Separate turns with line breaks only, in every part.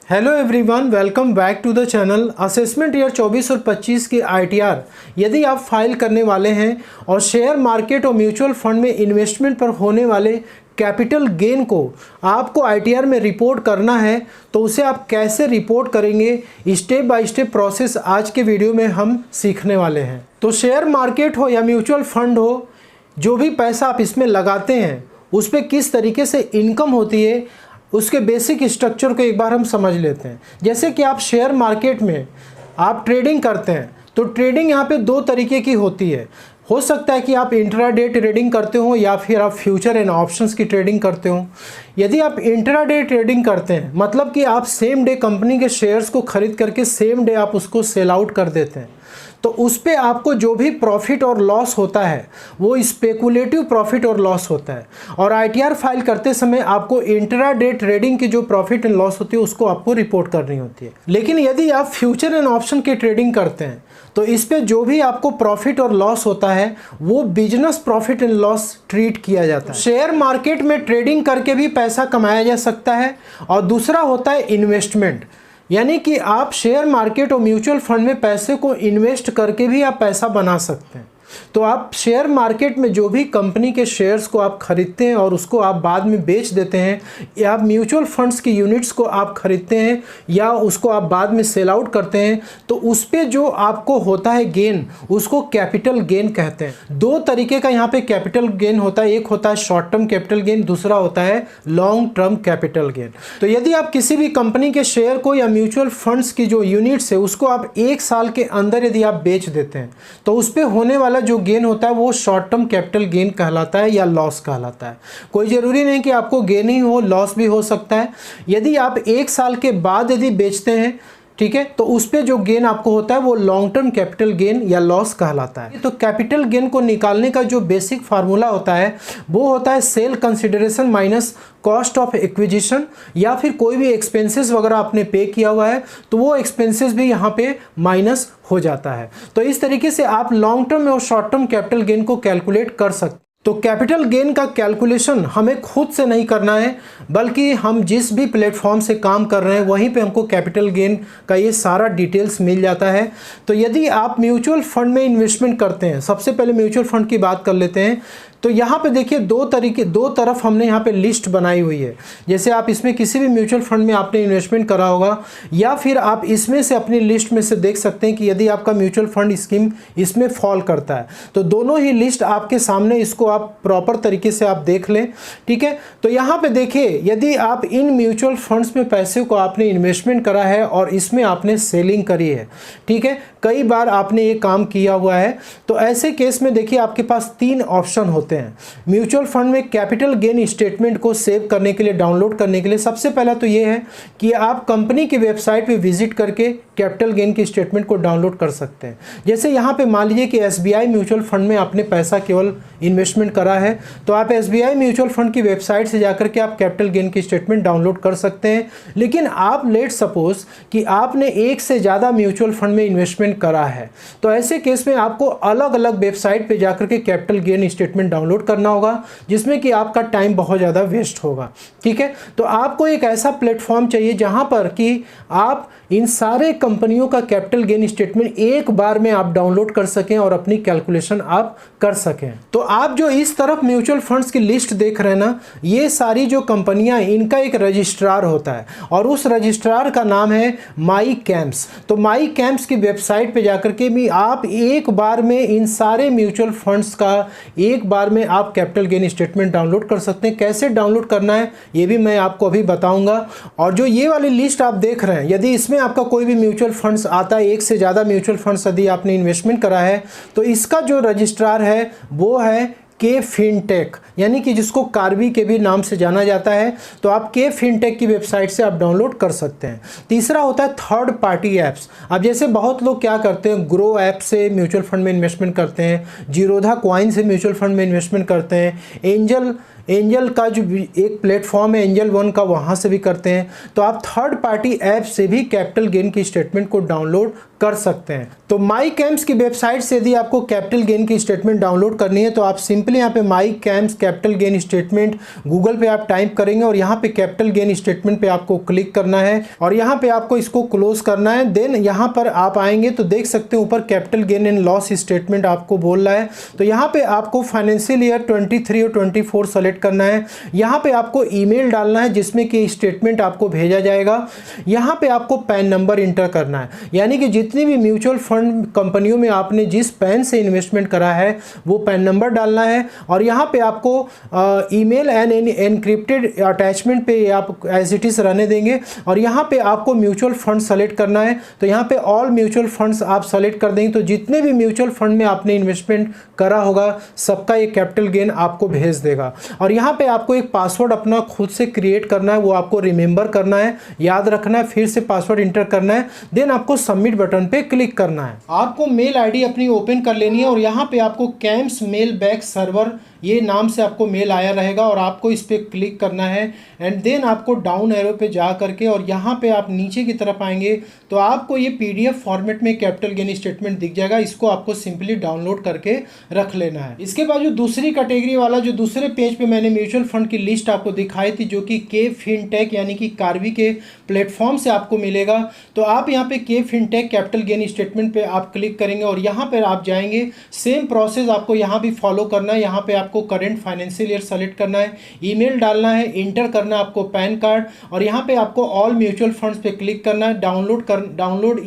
Hello everyone, welcome back to the channel. Assessment year 24 और 25 की ITR यदि आप फाइल करने वाले हैं और शेयर मार्केट और म्यूचुअल फंड में इन्वेस्टमेंट पर होने वाले कैपिटल गेन को आपको आईटीआर में रिपोर्ट करना है, तो उसे आप कैसे रिपोर्ट करेंगे, स्टेप बाय स्टेप प्रोसेस आज के वीडियो में हम सीखने वाले हैं। तो शेयर मार्केट हो या म्यूचुअल फंड हो, जो भी पैसा आप इसमें लगाते हैं उस पर किस तरीके से इनकम होती है, उसके बेसिक स्ट्रक्चर को एक बार हम समझ लेते हैं। जैसे कि आप शेयर मार्केट में आप ट्रेडिंग करते हैं, तो ट्रेडिंग यहाँ पे दो तरीके की होती है। हो सकता है कि आप इंट्राडे ट्रेडिंग करते हो या फिर आप फ्यूचर एंड ऑप्शंस की ट्रेडिंग करते हो। यदि आप इंट्राडे ट्रेडिंग करते हैं, मतलब कि आप सेम डे कंपनी के शेयर्स को खरीद करके सेम डे आप उसको सेल आउट कर देते हैं, तो उस पर आपको जो भी प्रॉफिट और लॉस होता है वो स्पेकुलेटिव प्रॉफिट और लॉस होता है। और आईटीआर फाइल करते समय आपको इंट्राडे ट्रेडिंग की जो प्रॉफिट एंड लॉस होती है उसको आपको रिपोर्ट करनी होती है। लेकिन यदि आप फ्यूचर एंड ऑप्शन की ट्रेडिंग करते हैं तो इस पे जो भी आपको प्रॉफिट और लॉस होता है वो business profit and loss treat किया जाता है। शेयर मार्केट में ट्रेडिंग करके भी पैसा कमाया जा सकता है, और दूसरा होता है इन्वेस्टमेंट, यानी कि आप शेयर मार्केट और म्यूचुअल फंड में पैसे को इन्वेस्ट करके भी आप पैसा बना सकते हैं। तो आप शेयर मार्केट में जो भी कंपनी के शेयर्स को आप खरीदते हैं और उसको आप बाद में बेच देते हैं, या आप म्यूचुअल फंड्स की यूनिट्स को आप खरीदते हैं या उसको आप बाद में सेल आउट करते हैं, तो उस पे जो आपको होता है गेन, उसको कैपिटल गेन कहते हैं। दो तरीके का यहाँ पे कैपिटल गेन होता है, एक होता है शॉर्ट टर्म कैपिटल गेन, दूसरा होता है लॉन्ग टर्म कैपिटल गेन। तो यदि आप किसी भी कंपनी के शेयर को या म्यूचुअल फंड्स की जो यूनिट्स है उसको आप 1 साल के अंदर यदि आप बेच देते हैं, तो उस पर होने वाला जो गेन होता है वो शॉर्ट टर्म कैपिटल गेन कहलाता है या लॉस कहलाता है। कोई जरूरी नहीं कि आपको गेन ही हो, लॉस भी हो सकता है। यदि आप 1 साल के बाद यदि बेचते हैं, ठीक है, तो उस पे जो गेन आपको होता है वो लॉन्ग टर्म कैपिटल गेन या लॉस कहलाता है। तो कैपिटल गेन को निकालने का जो बेसिक फार्मूला होता है वो होता है sale consideration minus cost of acquisition, या फिर कोई भी एक्सपेंसेस वगैरह आपने पे किया हुआ है तो वो एक्सपेंसेस भी यहाँ पे माइनस हो जाता है। तो इस तरीके से आप लॉन्ग टर्म और शॉर्ट टर्म कैपिटल गेन को कैलकुलेट कर सकते हैं। तो कैपिटल गेन का कैलकुलेशन हमें खुद से नहीं करना है, बल्कि हम जिस भी प्लेटफॉर्म से काम कर रहे हैं वहीं पे हमको कैपिटल गेन का ये सारा डिटेल्स मिल जाता है। तो यदि आप म्यूचुअल फंड में इन्वेस्टमेंट करते हैं, सबसे पहले म्यूचुअल फंड की बात कर लेते हैं। तो यहाँ पे देखिए दो तरफ हमने यहाँ पे लिस्ट बनाई हुई है। जैसे आप इसमें किसी भी म्यूचुअल फंड में आपने इन्वेस्टमेंट करा होगा, या फिर आप इसमें से अपनी लिस्ट में से देख सकते हैं कि यदि आपका म्यूचुअल फंड स्कीम इसमें फॉल करता है, तो दोनों ही लिस्ट आपके सामने, इसको आप प्रॉपर तरीके से आप देख लें, ठीक है। तो यहाँ पे देखिए, यदि आप इन म्यूचुअल फंड्स में पैसे को आपने इन्वेस्टमेंट करा है और इसमें आपने सेलिंग करी है, ठीक है, कई बार आपने ये काम किया हुआ है, तो ऐसे केस में देखिए आपके पास 3 ऑप्शन होते हैं म्यूचुअल फंड में कैपिटल गेन स्टेटमेंट को सेव करने के लिए, डाउनलोड करने के लिए। सबसे पहला तो ये है कि आप कंपनी की वेबसाइट पे विजिट करके कैपिटल गेन की स्टेटमेंट को डाउनलोड कर सकते हैं। जैसे यहाँ पे मान लीजिए कि एसबीआई म्यूचुअल फंड में आपने पैसा केवल इन्वेस्टमेंट करा है, तो आप एसबीआई म्यूचुअल फंड की वेबसाइट से जाकर के आप कैपिटल गेन की स्टेटमेंट डाउनलोड कर सकते हैं। लेकिन आप लेट सपोज कि आपने 1 से ज़्यादा म्यूचुअल फंड में इन्वेस्टमेंट करा है, तो ऐसे केस में आपको अलग अलग वेबसाइट पे जाकर के कैपिटल गेन स्टेटमेंट डाउनलोड करना होगा, जिसमें कि आपका टाइम बहुत ज़्यादा वेस्ट होगा, ठीक है। तो आपको एक ऐसा प्लेटफॉर्म चाहिए जहां पर कि आप इन सारे कंपनियों का कैपिटल गेन स्टेटमेंट एक बार में आप डाउनलोड कर सकें और अपनी कैलकुलेशन आप कर सकें। तो आप जो इस तरफ म्यूचुअल फंड्स की लिस्ट देख रहे हैं ना, ये सारी जो कंपनियां, इनका एक रजिस्ट्रार होता है और उस रजिस्ट्रार का नाम है माई कैम्प्स। तो माई कैम्प्स की वेबसाइट पे जाकर के भी आप एक बार में इन सारे म्यूचुअल फंड्स का एक बार में आप कैपिटल गेन स्टेटमेंट डाउनलोड कर सकते हैं। कैसे डाउनलोड करना है ये भी मैं आपको अभी बताऊंगा। और जो ये वाली लिस्ट आप देख रहे हैं, यदि इसमें आपका कोई भी म्यूचुअल फंड्स आता है, 1 से ज़्यादा म्यूचुअल फंड्स यदि आपने इन्वेस्टमेंट करा है, तो इसका जो रजिस्ट्रार है वो है के फिनटेक, यानी कि जिसको कार्बी के भी नाम से जाना जाता है। तो आप के फिनटेक की वेबसाइट से आप डाउनलोड कर सकते हैं। तीसरा होता है थर्ड पार्टी ऐप्स। अब जैसे बहुत लोग क्या करते हैं, ग्रो ऐप से म्यूचुअल फंड में इन्वेस्टमेंट करते हैं, जीरोधा कॉइन से म्यूचुअल फंड में इन्वेस्टमेंट करते हैं, एंजल एंजल का जो एक प्लेटफॉर्म है एंजल वन का, वहाँ से भी करते हैं। तो आप थर्ड पार्टी ऐप से भी कैपिटल गेन की स्टेटमेंट को डाउनलोड कर सकते हैं। तो माई कैम्स की वेबसाइट से यदि आपको कैपिटल गेन की स्टेटमेंट डाउनलोड करनी है तो आप सिंपली यहाँ पे my CAMS capital gain statement Google पे आप टाइप करेंगे और यहाँ पे कैपिटल गेन स्टेटमेंट पे आपको क्लिक करना है और यहाँ पे आपको इसको क्लोज करना है। देन यहाँ पर आप आएंगे तो देख सकते हैं ऊपर capital gain and loss statement आपको बोल रहा है। तो यहाँ पे आपको फाइनेंशियल ईयर 23 और 24 सेलेक्ट करना है। यहाँ पे आपको ईमेल डालना है जिसमें कि स्टेटमेंट आपको भेजा जाएगा। यहाँ पे आपको पैन नंबर इंटर करना है, यानी कि जितनी भी म्यूचुअल फंड कंपनियों में आपने जिस पैन से इन्वेस्टमेंट करा है वो पैन नंबर डालना है। और यहाँ पे आपको ईमेल एंड एनक्रिप्टेड अटैचमेंट पे आप एज इट इज रहने देंगे और यहाँ पे आपको म्यूचुअल फंड सेलेक्ट करना है। तो यहाँ पे ऑल म्यूचुअल फंड्स आप सेलेक्ट कर देंगे तो जितने भी म्यूचुअल फंड में आपने इन्वेस्टमेंट करा होगा सबका ये कैपिटल गेन आपको भेज देगा। और यहाँ पे आपको एक पासवर्ड अपना खुद से क्रिएट करना है, वो आपको रिमेंबर करना है, याद रखना है, फिर से पासवर्ड इंटर करना है। देन आपको सबमिट बटन पे क्लिक करना है। आपको मेल आईडी अपनी ओपन कर लेनी है और यहाँ पे आपको कैम्स मेल बैक सर्वर ये नाम से आपको मेल आया रहेगा और आपको इस पर क्लिक करना है। एंड देन आपको डाउन एरो पे जा करके और यहाँ पे आप नीचे की तरफ आएंगे तो आपको ये पीडीएफ फॉर्मेट में कैपिटल गेन स्टेटमेंट दिख जाएगा। इसको आपको सिंपली डाउनलोड करके रख लेना है। इसके बाद जो दूसरी कैटेगरी वाला जो दूसरे पेज पे मैंने म्यूचुअल फंड की लिस्ट आपको दिखाई थी जो कि के फिनटेक यानी कि कार्वी के प्लेटफॉर्म से आपको मिलेगा। तो आप यहाँ पे K fintech capital gain statement पे आप क्लिक करेंगे और यहाँ पर आप जाएंगे। सेम प्रोसेस आपको यहाँ भी फॉलो करना है। यहाँ पे आपको करंट फाइनेंशियल ईयर सेलेक्ट करना है, ईमेल डालना है, इंटर करना है आपको पैन कार्ड और यहाँ पे आपको ऑल म्यूचुअल फंड्स पे क्लिक करना है, डाउनलोड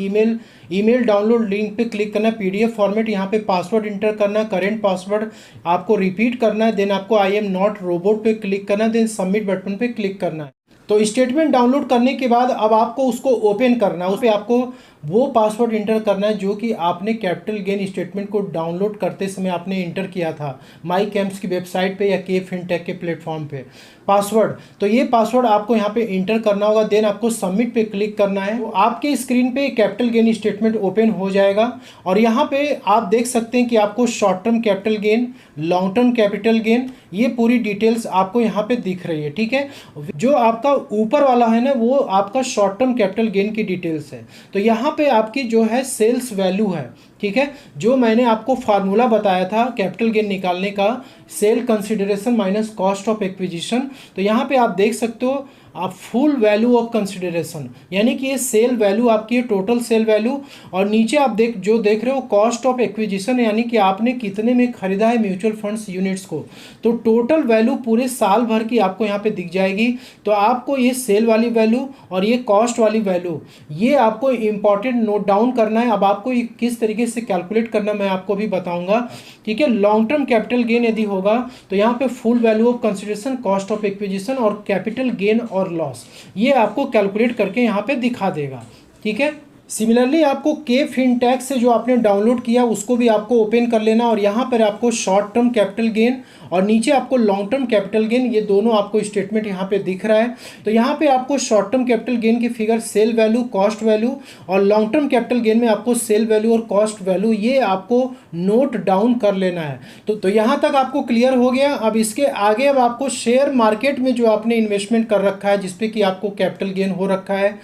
ईमेल डाउनलोड लिंक पे क्लिक करना है, पीडीएफ फॉर्मेट, यहाँ पे पासवर्ड इंटर करना है, करंट पासवर्ड आपको रिपीट करना है। देन आपको आई एम नॉट रोबोट पे क्लिक करना है, देन सबमिट बटन पे क्लिक करना है। तो स्टेटमेंट डाउनलोड करने के बाद अब आपको उसको ओपन करना है। उस पर आपको वो पासवर्ड इंटर करना है जो कि आपने कैपिटल गेन स्टेटमेंट को डाउनलोड करते समय आपने इंटर किया था माई कैम्स की वेबसाइट पे या के फिनटेक के प्लेटफॉर्म पे पासवर्ड। तो ये पासवर्ड आपको यहाँ पे इंटर करना होगा। देन आपको सबमिट पे क्लिक करना है। तो आपके स्क्रीन पे कैपिटल गेन स्टेटमेंट ओपन हो जाएगा और यहाँ पे आप देख सकते हैं कि आपको short term capital gain, long term capital gain, ये पूरी डिटेल्स आपको यहाँ पे दिख रही है। ठीक है, जो आपका ऊपर वाला है ना वो आपका शॉर्ट टर्म कैपिटल गेन की डिटेल्स है। तो यहाँ पे आपकी जो है सेल्स वैल्यू है, ठीक है, जो मैंने आपको फार्मूला बताया था कैपिटल गेन निकालने का, sale consideration minus cost of acquisition. तो यहाँ पे आप देख सकते हो आप फुल वैल्यू ऑफ कंसिडरेशन, यानी कि ये सेल वैल्यू आपकी है, टोटल सेल वैल्यू। और नीचे आप देख रहे हो कॉस्ट ऑफ एक्विजिशन, यानी कि आपने कितने में खरीदा है म्यूचुअल फंड्स यूनिट्स को। तो टोटल वैल्यू पूरे साल भर की आपको यहाँ पे दिख जाएगी। तो आपको ये सेल वाली वैल्यू और ये कॉस्ट वाली वैल्यू ये आपको इंपॉर्टेंट नोट डाउन करना है। अब आपको ये किस तरीके से कैलकुलेट करना मैं आपको भी बताऊंगा। ठीक है, लॉन्ग टर्म कैपिटल गेन यदि होगा तो यहाँ पे full value of consideration, cost of acquisition और कैपिटल गेन और लॉस ये आपको कैलकुलेट करके यहाँ पे दिखा देगा। ठीक है, सिमिलरली आपको के फिनटेक से जो आपने डाउनलोड किया उसको भी आपको ओपन कर लेना और यहाँ पर आपको शॉर्ट टर्म कैपिटल गेन और नीचे आपको लॉन्ग टर्म कैपिटल गेन, ये दोनों आपको स्टेटमेंट यहाँ पे दिख रहा है। तो यहाँ पे आपको शॉर्ट टर्म कैपिटल गेन की figure sale value, cost value और लॉन्ग टर्म कैपिटल गेन में आपको सेल वैल्यू और कॉस्ट वैल्यू ये आपको नोट डाउन कर लेना है। तो यहाँ तक आपको क्लियर हो गया। अब इसके आगे अब आपको शेयर मार्केट में जो आपने इन्वेस्टमेंट कर रखा है जिसपे कि आपको कैपिटल गेन हो रखा है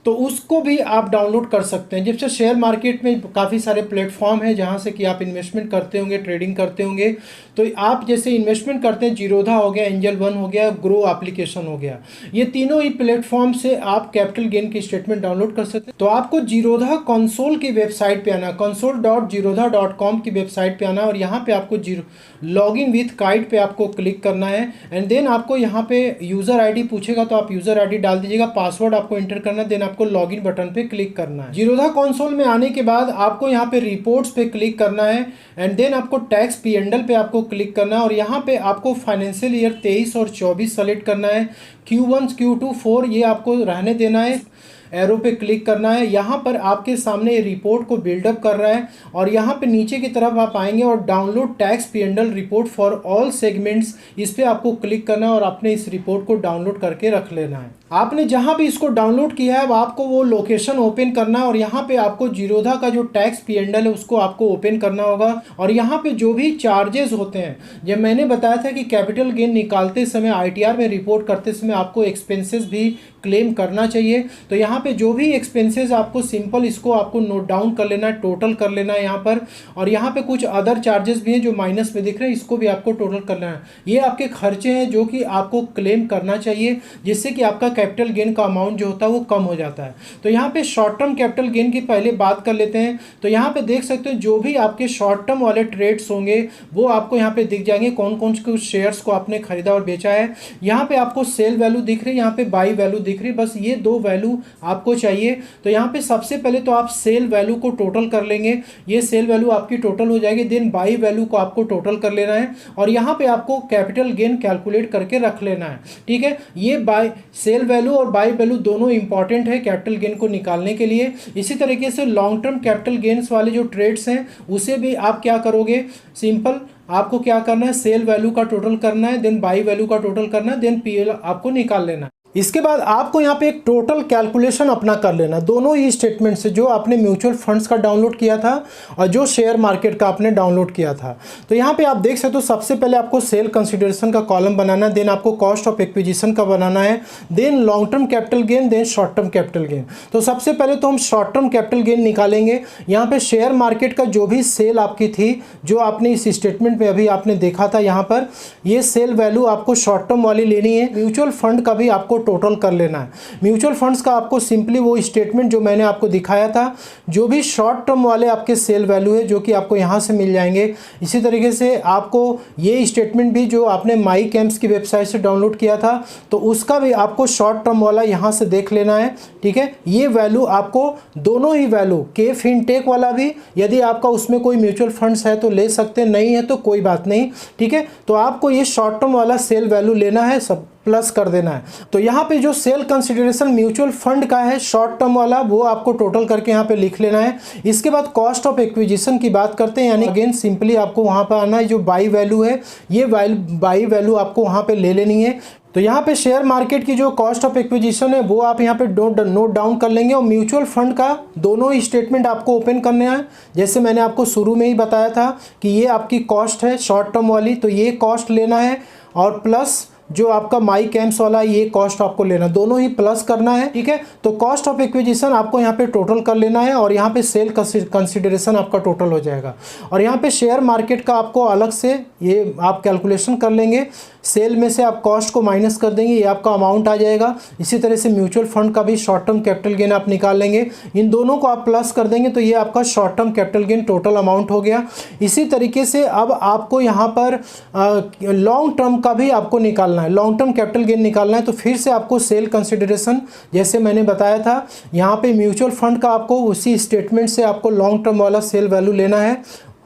तो उसको भी आप डाउनलोड कर सकते हैं। जैसे शेयर मार्केट में काफ़ी सारे प्लेटफॉर्म हैं जहां से कि आप इन्वेस्टमेंट करते होंगे, ट्रेडिंग करते होंगे। तो आप जैसे इन्वेस्टमेंट करते हैं, जीरोधा हो गया, एंजल वन हो गया, ग्रो एप्लीकेशन हो गया, ये तीनों ही प्लेटफॉर्म से आप कैपिटल गेन की स्टेटमेंट डाउनलोड कर सकते हैं। तो आपको जीरोधा कंसोल की वेबसाइट पे आना, console.zerodha.com की वेबसाइट पे आना और यहाँ पे आपको लॉग इन विथ काइट पे आपको क्लिक करना है। एंड देन आपको यहाँ पे यूज़र आई डी पूछेगा तो आप यूज़र आई डी डाल दीजिएगा, पासवर्ड आपको एंटर करना है, देन आपको लॉगिन बटन पे क्लिक करना है। जीरोधा कंसोल में आने के बाद आपको यहाँ पे रिपोर्ट्स पे क्लिक करना है एंड देन आपको टैक्स पी&एल पे आपको क्लिक करना है और यहाँ पे आपको फाइनेंशियल ईयर 23 और 24 सेलेक्ट करना है। Q1 Q2 4 ये आपको रहने देना है, एरो पे क्लिक करना है। यहाँ पर आपके सामने ये रिपोर्ट को बिल्डअप कर रहा है और यहाँ पे नीचे की तरफ आप आएंगे और download tax P and L report for all segments, इस पर आपको क्लिक करना है और अपने इस रिपोर्ट को डाउनलोड करके रख लेना है। आपने जहां भी इसको डाउनलोड किया है अब आपको वो लोकेशन ओपन करना है और यहाँ पे आपको जीरोधा का जो टैक्स P&L है उसको आपको ओपन करना होगा। और यहाँ पे जो भी चार्जेस होते हैं, जब मैंने बताया था कि कैपिटल गेन निकालते समय ITR में रिपोर्ट करते समय आपको एक्सपेंसेस भी क्लेम करना चाहिए। तो यहाँ पे जो भी एक्सपेंसेस आपको सिंपल इसको आपको नोट डाउन कर लेना है, टोटल कर लेना है यहाँ पर। और यहाँ पे कुछ अदर चार्जेस भी हैं जो माइनस में दिख रहे हैं, इसको भी आपको टोटल करना है। ये आपके खर्चे हैं जो कि आपको क्लेम करना चाहिए, जिससे कि आपका कैपिटल गेन का अमाउंट जो होता है वो कम हो जाता है। तो यहाँ पे शॉर्ट टर्म कैपिटल गेन की पहले बात कर लेते हैं। तो यहाँ पे देख सकते हो जो भी आपके शॉर्ट टर्म वाले ट्रेड्स होंगे वो आपको यहाँ पे दिख जाएंगे, कौन कौन से शेयर्स को आपने खरीदा और बेचा है। यहाँ पे आपको सेल वैल्यू दिख रही है, यहाँ पे बाई वैल्यू दिख रही है, बस ये दो वैल्यू आपको चाहिए। तो यहाँ पे सबसे पहले तो आप सेल वैल्यू को टोटल कर लेंगे, ये सेल वैल्यू आपकी टोटल हो जाएगी। देन बाई वैल्यू को आपको टोटल कर लेना है और यहाँ पे आपको कैपिटल गेन कैलकुलेट करके रख लेना है। ठीक है, ये बाई सेल वैल्यू और बाई वैल्यू दोनों इंपॉर्टेंट है कैपिटल गेन को निकालने के लिए। इसी तरीके से लॉन्ग टर्म कैपिटल गेन्स वाले जो ट्रेड्स हैं उसे भी आप क्या करोगे, सिंपल आपको क्या करना है, सेल वैल्यू का टोटल करना है, देन बाई वैल्यू का टोटल करना है, देन PL आपको निकाल लेना है। इसके बाद आपको यहाँ पे एक टोटल कैलकुलेशन अपना कर लेना, दोनों ही स्टेटमेंट से, जो आपने म्यूचुअल फंड्स का डाउनलोड किया था और जो शेयर मार्केट का आपने डाउनलोड किया था। तो यहाँ पे आप देख सकते हो सबसे पहले आपको सेल कंसिडरेशन का कॉलम बनाना है, देन आपको कॉस्ट ऑफ एक्विजिशन का बनाना है, then long term capital gain, then short term capital gain. तो सबसे पहले तो हम शॉर्ट टर्म कैपिटल गेन निकालेंगे। यहाँ पे शेयर मार्केट का जो भी सेल आपकी थी, जो आपने इस स्टेटमेंट में अभी आपने देखा था, यहाँ पर ये सेल वैल्यू आपको शॉर्ट टर्म वाली लेनी है। म्यूचुअल फंड का भी आपको टोटल कर लेना है। म्यूचुअल फंड्स का आपको सिंपली वो स्टेटमेंट जो मैंने आपको दिखाया था, जो भी शॉर्ट टर्म वाले आपके सेल वैल्यू है जो कि आपको यहाँ से मिल जाएंगे। इसी तरीके से आपको ये स्टेटमेंट भी जो आपने माई कैंप्स की वेबसाइट से डाउनलोड किया था, तो उसका भी आपको शॉर्ट टर्म वाला यहाँ से देख लेना है। ठीक है, ये वैल्यू आपको दोनों ही वैल्यू के फिनटेक वाला भी, यदि आपका उसमें कोई म्यूचुअल फंड्स है तो ले सकते, नहीं है तो कोई बात नहीं। ठीक है, तो आपको ये शॉर्ट टर्म वाला सेल वैल्यू लेना है, सब प्लस कर देना है। तो यहाँ पे जो सेल कंसिडरेशन म्यूचुअल फंड का है शॉर्ट टर्म वाला, वो आपको टोटल करके यहाँ पे लिख लेना है। इसके बाद कॉस्ट ऑफ एक्विजिशन की बात करते हैं, यानी अगेन सिंपली आपको वहाँ पे आना है, जो बाई वैल्यू है ये बाई वैल्यू आपको वहाँ पे ले लेनी है। तो यहाँ पे शेयर मार्केट की जो कॉस्ट ऑफ एक्विजिशन है वो आप यहाँ पे नोट डाउन कर लेंगे। और म्यूचुअल फंड का दोनों ही स्टेटमेंट आपको ओपन करने हैं, जैसे मैंने आपको शुरू में ही बताया था कि ये आपकी कॉस्ट है शॉर्ट टर्म वाली, तो ये कॉस्ट लेना है और प्लस जो आपका माई कैंप्स वाला ये कॉस्ट आपको लेना, दोनों ही प्लस करना है। ठीक है, तो कॉस्ट ऑफ एक्विजिशन आपको यहाँ पे टोटल कर लेना है और यहाँ पे सेल कंसिडरेशन आपका टोटल हो जाएगा। और यहाँ पे शेयर मार्केट का आपको अलग से ये आप कैलकुलेशन कर लेंगे, सेल में से आप कॉस्ट को माइनस कर देंगे, ये आपका अमाउंट आ जाएगा। इसी तरह से म्यूचुअल फंड का भी शॉर्ट टर्म कैपिटल गेन आप निकाल लेंगे, इन दोनों को आप प्लस कर देंगे, तो ये आपका short term capital gain total amount हो गया। इसी तरीके से अब आपको यहाँ पर लॉन्ग टर्म का भी आपको निकालना है, लॉन्ग टर्म कैपिटल गेन निकालना है। तो फिर से आपको सेल कंसिडरेशन जैसे मैंने बताया था, यहाँ पे म्यूचुअल फंड का आपको उसी स्टेटमेंट से आपको लॉन्ग टर्म वाला सेल वैल्यू लेना है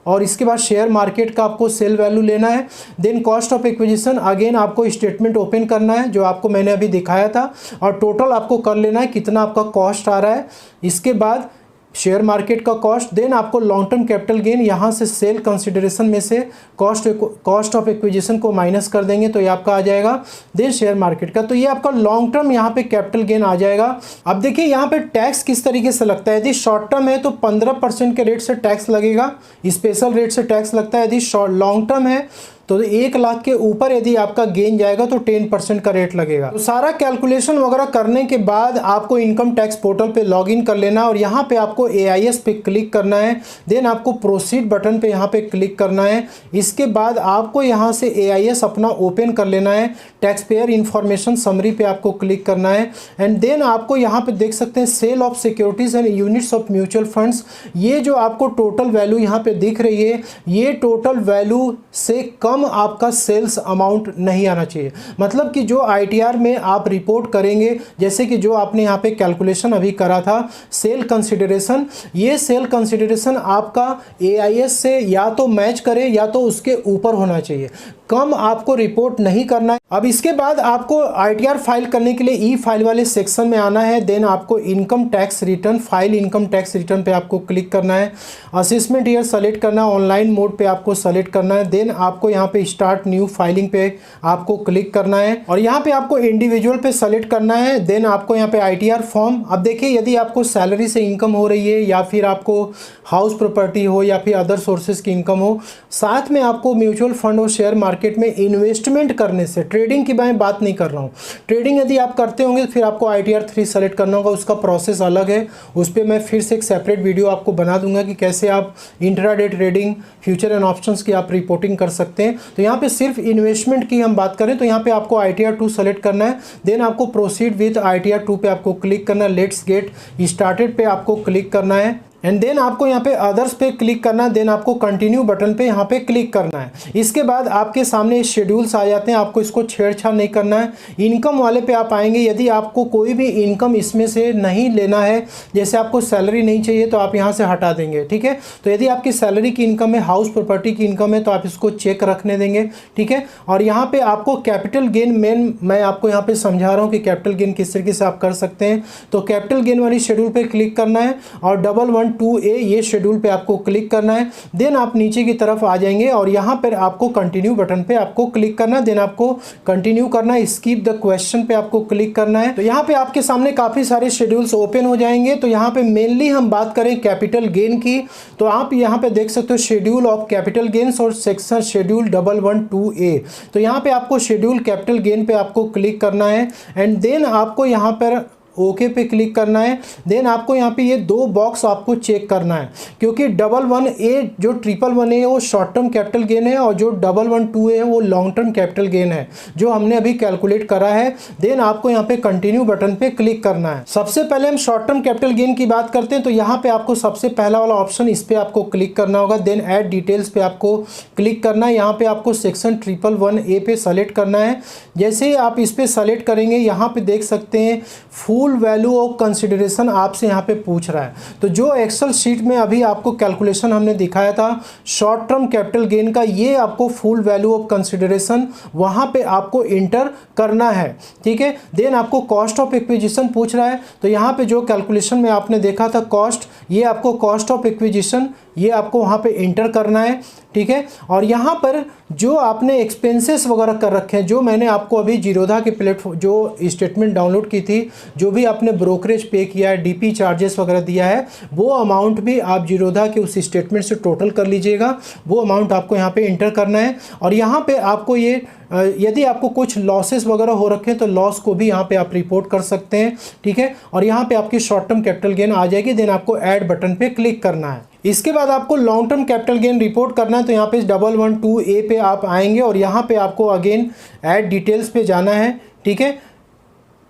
और इसके बाद शेयर मार्केट का आपको सेल वैल्यू लेना है। Then cost of acquisition again आपको स्टेटमेंट ओपन करना है जो आपको मैंने अभी दिखाया था और टोटल आपको कर लेना है कितना आपका कॉस्ट आ रहा है। इसके बाद शेयर मार्केट का कॉस्ट, देन आपको लॉन्ग टर्म कैपिटल गेन, यहाँ से सेल कंसिडरेशन में से कॉस्ट ऑफ एक्विजिशन को माइनस कर देंगे तो ये आपका आ जाएगा। देन शेयर मार्केट का, तो ये आपका लॉन्ग टर्म यहाँ पे कैपिटल गेन आ जाएगा। अब देखिए यहाँ पे टैक्स किस तरीके से लगता है। यदि शॉर्ट टर्म है तो 15% के रेट से टैक्स लगेगा, स्पेशल रेट से टैक्स लगता है। यदि लॉन्ग टर्म है तो 1 लाख के ऊपर यदि आपका गेन जाएगा तो 10% का रेट लगेगा। तो सारा कैलकुलेशन वगैरह करने के बाद आपको इनकम टैक्स पोर्टल पे लॉगिन कर लेना और यहाँ पे आपको AIS पे क्लिक करना है। देन आपको प्रोसीड बटन पे यहाँ पे क्लिक करना है। इसके बाद आपको यहाँ से AIS अपना ओपन कर लेना है। टैक्स पेयर इन्फॉर्मेशन समरी पे आपको क्लिक करना है एंड देन आपको यहाँ पे देख सकते हैं sale of securities and units of mutual funds. ये जो आपको टोटल वैल्यू यहाँ पे दिख रही है, ये टोटल वैल्यू से कम आपका सेल्स अमाउंट नहीं आना चाहिए। मतलब कि जो ITR में आप रिपोर्ट करेंगे, जैसे कि जो आपने यहाँ पे कैलकुलेशन अभी करा था सेल कंसिडरेशन, ये सेल कंसिडरेशन आपका AIS से या तो मैच करे या तो उसके ऊपर होना चाहिए, कम आपको रिपोर्ट नहीं करना है। अब इसके बाद आपको ITR फाइल करने के लिए E-फाइल वाले सेक्शन में आना है। देन आपको income tax return, file income tax return पे आपको क्लिक करना है। असेसमेंट ईयर सेलेक्ट करना है, ऑनलाइन मोड पे आपको सेलेक्ट करना है। देन आपको यहाँ यहाँ पे स्टार्ट न्यू फाइलिंग पे आपको क्लिक करना है और यहाँ पे आपको इंडिविजुअल पे सेलेक्ट करना है। देन आपको यहाँ पे ITR फॉर्म, अब देखिए यदि आपको सैलरी से इनकम हो रही है या फिर आपको हाउस प्रॉपर्टी हो या फिर अदर सोर्सेज की इनकम हो, साथ में आपको म्यूचुअल फंड और शेयर मार्केट में इन्वेस्टमेंट करने से, ट्रेडिंग की मैं बात नहीं कर रहा हूँ, ट्रेडिंग यदि आप करते होंगे फिर आपको ITR 3 सेलेक्ट करना होगा, उसका प्रोसेस अलग है, उस पर मैं फिर से एक सेपरेट वीडियो आपको बना दूंगा कि कैसे आप intraday trading, future and options की आप रिपोर्टिंग कर सकते हैं। तो यहाँ पे सिर्फ इन्वेस्टमेंट की हम बात करें तो यहाँ पे आपको ITR 2 सेलेक्ट करना है। देन आपको प्रोसीड विथ ITR 2 पे आपको क्लिक करना है, लेट्स गेट स्टार्टेड पे आपको क्लिक करना है एंड देन आपको यहाँ पे अदर्स पे क्लिक करना है। देन आपको कंटिन्यू बटन पे यहाँ पे क्लिक करना है। इसके बाद आपके सामने शेड्यूल्स आ जाते हैं, आपको इसको छेड़छाड़ नहीं करना है। इनकम वाले पे आप आएंगे, यदि आपको कोई भी इनकम इसमें से नहीं लेना है, जैसे आपको सैलरी नहीं चाहिए तो आप यहाँ से हटा देंगे, ठीक है। तो यदि आपकी सैलरी की इनकम है, हाउस प्रॉपर्टी की इनकम है तो आप इसको चेक रखने देंगे, ठीक है। और यहाँ पे आपको कैपिटल गेन, मेन मैं आपको यहाँ पे समझा रहा हूँ कि कैपिटल गेन किस तरीके से आप कर सकते हैं। तो कैपिटल गेन वाली शेड्यूल पे क्लिक करना है और 112A ये शेड्यूल पे आपको क्लिक करना है। देन आप नीचे की तरफ आ जाएंगे और यहाँ पर आपको कंटिन्यू बटन पे आपको क्लिक करना है। देन आपको कंटिन्यू करना है, स्किप द क्वेश्चन पे आपको क्लिक करना है। तो यहाँ पे आपके सामने काफ़ी सारे शेड्यूल्स ओपन हो जाएंगे। तो यहाँ पे मेनली हम बात करें कैपिटल गेन की, तो आप यहाँ पे देख सकते हो शेड्यूल ऑफ कैपिटल गेन्स और सेक्शन शेड्यूल 112A। तो यहाँ पे आपको शेड्यूल कैपिटल गेन पे आपको क्लिक करना है एंड देन आपको यहाँ पर ओके पे क्लिक करना है। देन आपको यहाँ पे ये दो बॉक्स आपको चेक करना है, क्योंकि 111A जो 111A है वो शॉर्ट टर्म कैपिटल गेन है और जो 112A है वो लॉन्ग टर्म कैपिटल गेन है जो हमने अभी कैलकुलेट करा है। देन आपको यहाँ पे कंटिन्यू बटन पे क्लिक करना है। सबसे पहले हम शॉर्ट टर्म कैपिटल गेन की बात करते हैं, तो यहाँ पे आपको सबसे पहला वाला ऑप्शन, इस पर आपको क्लिक करना होगा। देन ऐड डिटेल्स पे आपको क्लिक करना है। यहाँ पे आपको सेक्शन 111A पे सेलेक्ट करना है। जैसे ही आप इस पर सेलेक्ट करेंगे, यहाँ पे देख सकते हैं फुल वैल्यू ऑफ कंसिडरेशन आपसे यहाँ पे पूछ रहा है। तो जो एक्सेल शीट में अभी आपको कैलकुलेशन हमने दिखाया था शॉर्ट टर्म कैपिटल गेन का, ये आपको फुल वैल्यू ऑफ कंसिडरेशन वहाँ पे आपको इंटर करना है, ठीक है। देन आपको कॉस्ट ऑफ एक्विजिशन पूछ रहा है, तो यहाँ पे जो कैलकुलेशन में आपने देखा था कॉस्ट, ये आपको कॉस्ट ऑफ एक्विजिशन ये आपको वहाँ पे इंटर करना है, ठीक है। और यहाँ पर जो आपने एक्सपेंसेस वगैरह कर रखे हैं, जो मैंने आपको अभी जीरोधा के प्लेटफॉर्म जो स्टेटमेंट डाउनलोड की थी, जो भी आपने ब्रोकरेज पे किया है, डीपी चार्जेस वगैरह दिया है, वो अमाउंट भी आप जीरोधा के उस स्टेटमेंट से टोटल कर लीजिएगा। वो अमाउंट आपको यहाँ पे इंटर करना है। और यहाँ पे आपको ये यदि आपको कुछ लॉसेस वगैरह हो रखे हैं तो लॉस को भी यहाँ पे आप रिपोर्ट कर सकते हैं, ठीक है। और यहाँ पे आपकी शॉर्ट टर्म कैपिटल गेन आ जाएगी। देन आपको ऐड बटन पे क्लिक करना है। इसके बाद आपको long term capital gain report करना है, तो यहाँ पे 112A पे आप आएंगे और यहाँ पे आपको अगेन ऐड डिटेल्स पे जाना है, ठीक है।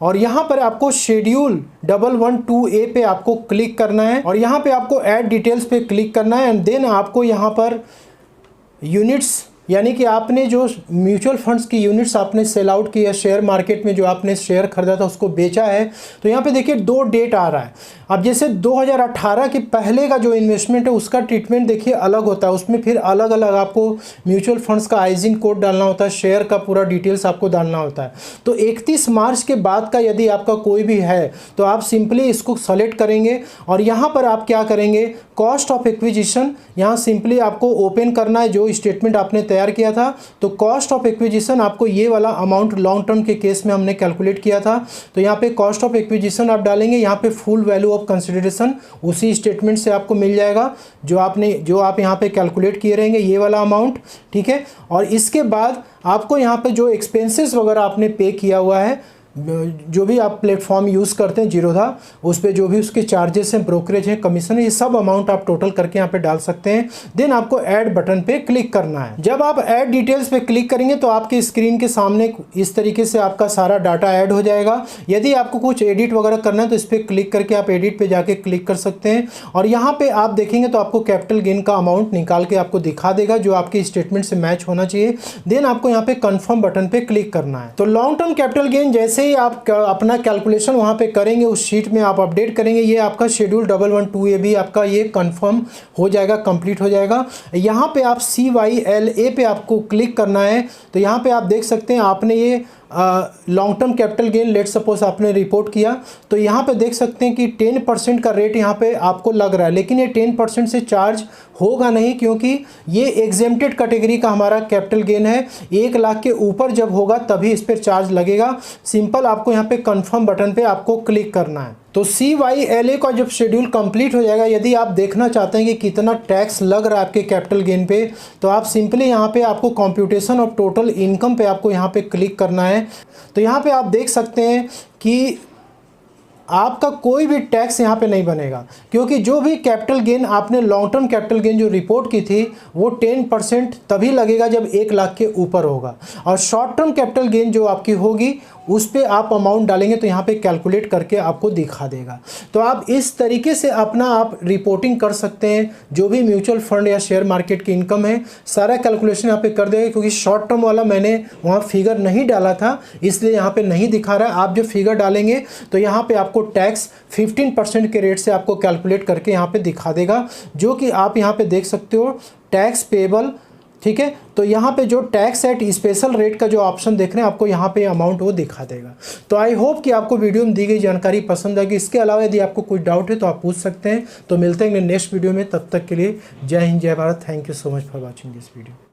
और यहाँ पर आपको शेड्यूल 112A पे आपको क्लिक करना है और यहाँ पे आपको ऐड डिटेल्स पे क्लिक करना है एंड देन आपको यहाँ पर यूनिट्स, यानी कि आपने जो म्यूचुअल फंड्स की यूनिट्स आपने सेल आउट किया, शेयर मार्केट में जो आपने शेयर खरीदा था उसको बेचा है, तो यहाँ पे देखिए 2 डेट आ रहा है। अब जैसे 2018 के पहले का जो इन्वेस्टमेंट है उसका ट्रीटमेंट देखिए अलग होता है, उसमें फिर अलग अलग आपको म्यूचुअल फंड्स का आइजिन कोड डालना होता है, शेयर का पूरा डिटेल्स आपको डालना होता है। तो 31 मार्च के बाद का यदि आपका कोई भी है तो आप सिंपली इसको सेलेक्ट करेंगे और यहाँ पर आप क्या करेंगे, कॉस्ट ऑफ एक्विजिशन यहाँ सिंपली आपको ओपन करना है जो स्टेटमेंट आपने तैयार किया था। तो कॉस्ट ऑफ एक्विजिशन आपको ये वाला अमाउंट लॉन्ग टर्म के केस में हमने कैलकुलेट किया था, तो यहाँ पे कॉस्ट ऑफ एक्विजिशन आप डालेंगे। यहाँ पे फुल वैल्यू ऑफ कंसिडरेशन उसी स्टेटमेंट से आपको मिल जाएगा जो आप यहाँ पे कैलकुलेट किए रहेंगे, ये वाला अमाउंट, ठीक है। और इसके बाद आपको यहाँ पे जो एक्सपेंसेस वगैरह आपने पे किया हुआ है, जो भी आप प्लेटफॉर्म यूज़ करते हैं जीरोधा, उस पर जो भी उसके चार्जेस हैं, ब्रोकरेज है, कमीशन है, ये सब अमाउंट आप टोटल करके यहाँ पे डाल सकते हैं। देन आपको ऐड बटन पे क्लिक करना है। जब आप ऐड डिटेल्स पे क्लिक करेंगे तो आपके स्क्रीन के सामने इस तरीके से आपका सारा डाटा ऐड हो जाएगा। यदि आपको कुछ एडिट वगैरह करना है तो इस पर क्लिक करके आप एडिट पे जाके क्लिक कर सकते हैं और यहाँ पे आप देखेंगे तो आपको कैपिटल गेन का अमाउंट निकाल के आपको दिखा देगा जो आपके स्टेटमेंट से मैच होना चाहिए। देन आपको यहाँ पे कन्फर्म बटन पे क्लिक करना है। तो लॉन्ग टर्म कैपिटल गेन जैसे ही आप अपना कैलकुलेशन वहां पे करेंगे, उस शीट में आप अपडेट करेंगे, ये आपका शेड्यूल 112A भी आपका ये कंफर्म हो जाएगा, कंप्लीट हो जाएगा। यहाँ पे आप CYLA पे आपको क्लिक करना है। तो यहाँ पे आप देख सकते हैं आपने ये long term capital gain let suppose आपने रिपोर्ट किया, तो यहाँ पे देख सकते हैं कि 10% का रेट यहाँ पे आपको लग रहा है, लेकिन ये 10% से चार्ज होगा नहीं, क्योंकि ये एग्जेम्प्टेड कैटेगरी का हमारा कैपिटल गेन है। 1 लाख के ऊपर जब होगा तभी इस पर चार्ज लगेगा। सिंपल आपको यहाँ पे कंफर्म बटन पे आपको क्लिक करना है। तो CYLA का जब शेड्यूल कंप्लीट हो जाएगा, यदि आप देखना चाहते हैं कि कितना टैक्स लग रहा है आपके कैपिटल गेन पे, तो आप सिंपली यहाँ पे आपको कंप्यूटेशन ऑफ टोटल इनकम पे आपको यहाँ पे क्लिक करना है। तो यहाँ पे आप देख सकते हैं कि आपका कोई भी टैक्स यहाँ पे नहीं बनेगा, क्योंकि जो भी कैपिटल गेन आपने लॉन्ग टर्म कैपिटल गेन जो रिपोर्ट की थी वो 10% तभी लगेगा जब 1 लाख के ऊपर होगा, और शॉर्ट टर्म कैपिटल गेन जो आपकी होगी उस पे आप अमाउंट डालेंगे तो यहाँ पे कैलकुलेट करके आपको दिखा देगा। तो आप इस तरीके से अपना आप रिपोर्टिंग कर सकते हैं। जो भी म्यूचुअल फंड या शेयर मार्केट की इनकम है सारा कैलकुलेशन यहाँ पे कर देगा, क्योंकि शॉर्ट टर्म वाला मैंने वहाँ फिगर नहीं डाला था इसलिए यहाँ पे नहीं दिखा रहा है। आप जो फिगर डालेंगे तो यहाँ पे आपको टैक्स 15% के रेट से आपको कैलकुलेट करके यहाँ पे दिखा देगा, जो कि आप यहाँ पे देख सकते हो टैक्स पेबल। ठीक है, तो यहाँ पे जो टैक्स एट स्पेशल रेट का जो ऑप्शन देख रहे हैं आपको यहाँ पे अमाउंट वो दिखा देगा। तो आई होप कि आपको वीडियो में दी गई जानकारी पसंद आएगी। इसके अलावा यदि आपको कोई डाउट है तो आप पूछ सकते हैं। तो मिलते हैं नेक्स्ट वीडियो में, तब तक के लिए जय हिंद जय Bharat. Thank you so much for watching this video.